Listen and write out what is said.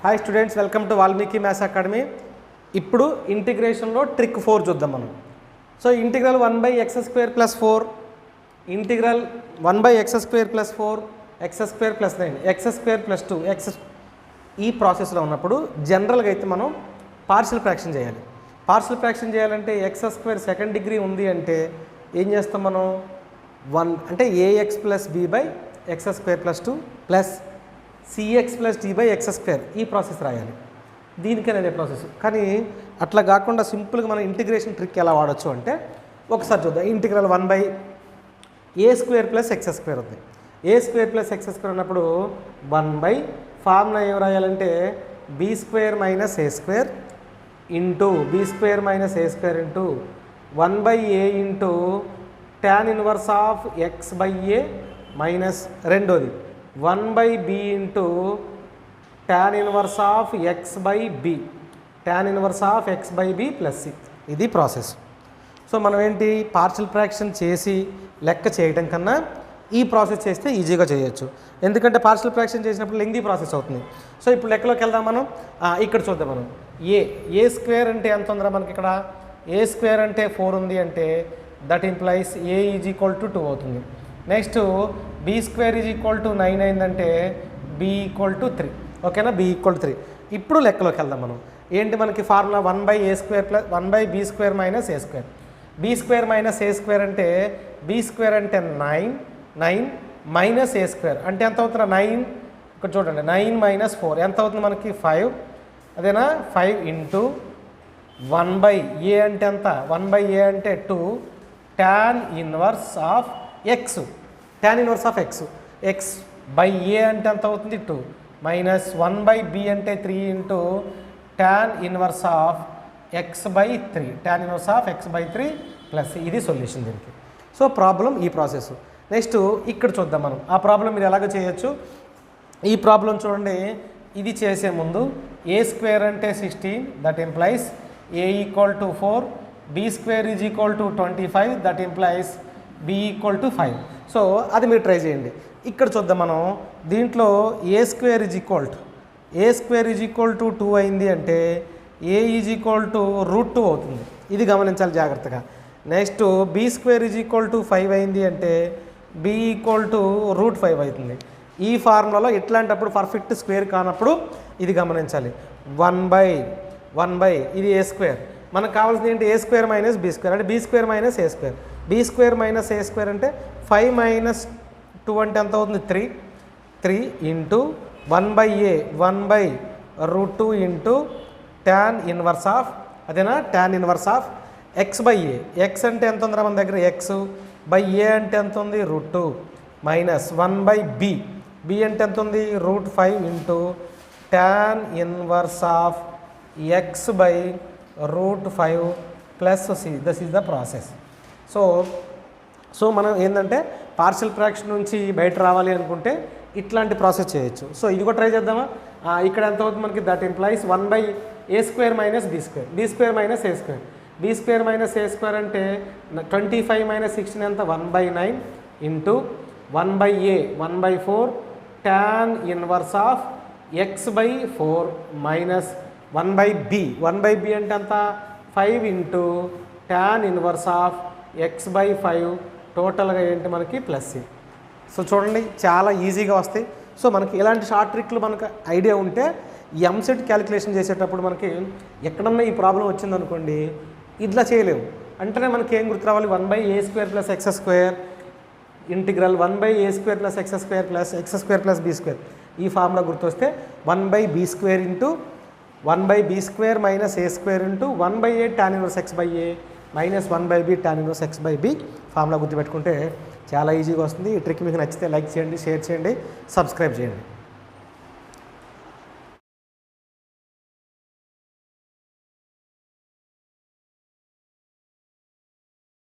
Hi students, welcome to Valmiki maths academy. ఇప్పుడు ఇంటిగ్రేషన్లో trick 4 చూద్దాం మనం. So integral 1/x² + 4, integral 1/x² + 4, x² + 9, x² + 2, x ఈ ప్రాసెస్లో ఉన్నప్పుడు జనరల్గా అయితే మనం పార్షియల్ ఫ్రాక్షన్ చేయాలి. పార్షియల్ ఫ్రాక్షన్ చేయాలంటే x² సెకండ్ డిగ్రీ ఉంది అంటే ఏం చేస్తాం మనం? 1 అంటే ax + b/x² + 2 plus cx + d/x² ఈ ప్రాసెస్ రాయాలి. దీనికైనా అదే ప్రాసెస్. కానీ అట్లా కాకుండా సింపుల్గా మనం ఇంటిగ్రేషన్ ట్రిక్ ఎలా వాడచ్చు అంటే ఒకసారి చూద్దాం. ఇంటిగ్రల్ 1/a² + x² ఉంది. a² + x² ఉన్నప్పుడు 1/ ఫార్ములా ఏం రాయాలంటే b² - a² into b² - a² into 1/a into tan 1 x/a minus రెండోది 1/b into tan 1 x/b, tan 1 x/b plus c. ఇది ప్రాసెస్. సో మనం ఏంటి పార్షియల్ ఫ్రాక్షన్ చేసి లెక్క చేయడం కన్నా ఈ ప్రాసెస్ చేస్తే ఈజీగా చేయొచ్చు. ఎందుకంటే పార్షియల్ ఫ్రాక్షన్ చేసినప్పుడు లెంగ్తీ ప్రాసెస్ అవుతుంది. సో ఇప్పుడు లెక్కలోకి వెళ్దాం మనం. ఇక్కడ చూద్దాం మనం. a² అంటే ఎంత ఉందిరా మనకి? ఇక్కడ a² అంటే 4 ఉంది అంటే దట్ ఇంప్లైస్ a = 2 అవుతుంది. నెక్స్ట్ b² = 9 అయిందంటే b = 3. ఓకేనా? b = 3. ఇప్పుడు లెక్కలోకి వెళ్దాం మనం. ఏంటి మనకి formula? 1/b² - a². b² - a² అంటే b² అంటే 9 మైనస్ a² అంటే ఎంత అవుతుందా? 9. ఇక్కడ చూడండి, 9 - 4 ఎంత అవుతుంది మనకి? 5. అదేనా? 5 ఇంటూ 1/a అంటే ఎంత? 1/a అంటే 2 tan 1 x. tan 1 x. x/a అంటే ఎంత అవుతుంది? 2 మైనస్ 1/b అంటే 3 into tan 1 x/3. tan 1 x/3 plus ఇది సొల్యూషన్ దీనికి. సో ప్రాబ్లం ఈ ప్రాసెస్. నెక్స్ట్ ఇక్కడ చూద్దాం మనం. ఆ ప్రాబ్లం మీరు ఎలాగో చేయొచ్చు. ఈ ప్రాబ్లం చూడండి. ఇది చేసే ముందు a² అంటే 16 that implies a = 4, b² = 25 that implies b = 5. So అది మీరు ట్రై చేయండి. ఇక్కడ చూద్దాం మనం. దీంట్లో a² = 2 అయింది అంటే a = √2 అవుతుంది. ఇది గమనించాలి జాగ్రత్తగా. నెక్స్ట్ b² = 5 అయింది అంటే b = √5 అవుతుంది. ఈ ఫార్ములాలో ఎట్లాంటప్పుడు పర్ఫెక్ట్ స్క్వేర్ కానప్పుడు ఇది గమనించాలి. 1/1 ఇది a². మనకు కావాల్సింది ఏంటి? a² - b² అంటే b² - a². b² - a² అంటే 5 - 2 అంటే ఎంత అవుతుంది? 3 ఇంటూ 1/a 1/√2 ఇంటూ tan 1 అదేనా? tan 1 x/a. x అంటే ఎంత ఉందిరా మన దగ్గర? x/a అంటే ఎంత ఉంది? √2 మైనస్ 1/b. b అంటే ఎంత ఉంది? √5 into tan 1 x/√5 plus c. This is the process. So మనం ఏంటంటే పార్షియల్ ఫ్రాక్షన్ నుంచి బయట రావాలి అనుకుంటే ఇట్లాంటి ప్రాసెస్ చేయొచ్చు. సో ఇది కూడా ట్రై చేద్దామా? ఇక్కడ ఎంత అవుతుంది మనకి? That implies 1/a² - b², b² - a². b² - a² అంటే 25 - 16 ఎంత? 1/9 into 1/a 1/4 tan 1 x/4 minus 1/b. 1/b అంటే ఎంత? 5 ఇంటూ tan 1 x/5 టోటల్గా ఏంటి మనకి? Plus c. సో చూడండి, చాలా ఈజీగా వస్తాయి. సో మనకి ఇలాంటి షార్ట్ ట్రిక్లు మనకు ఐడియా ఉంటే ఎంసెట్ క్యాలిక్యులేషన్ చేసేటప్పుడు మనకి ఎక్కడన్నా ఈ ప్రాబ్లం వచ్చిందనుకోండి, ఇట్లా చేయలేము. అంటేనే మనకి ఏం గుర్తు రావాలి? 1/a² + x² integral 1/a² + x² plus x² + b². ఈ ఫార్ములా గుర్తొస్తే 1/b² into 1/b² - a² into 1/a tan 1 x/a minus 1/b tan 1 x/b formula గుర్తుపెట్టుకుంటే చాలా ఈజీగా వస్తుంది. ఈ ట్రిక్ మీకు నచ్చితే లైక్ చేయండి, షేర్ చేయండి, సబ్స్క్రైబ్ చేయండి.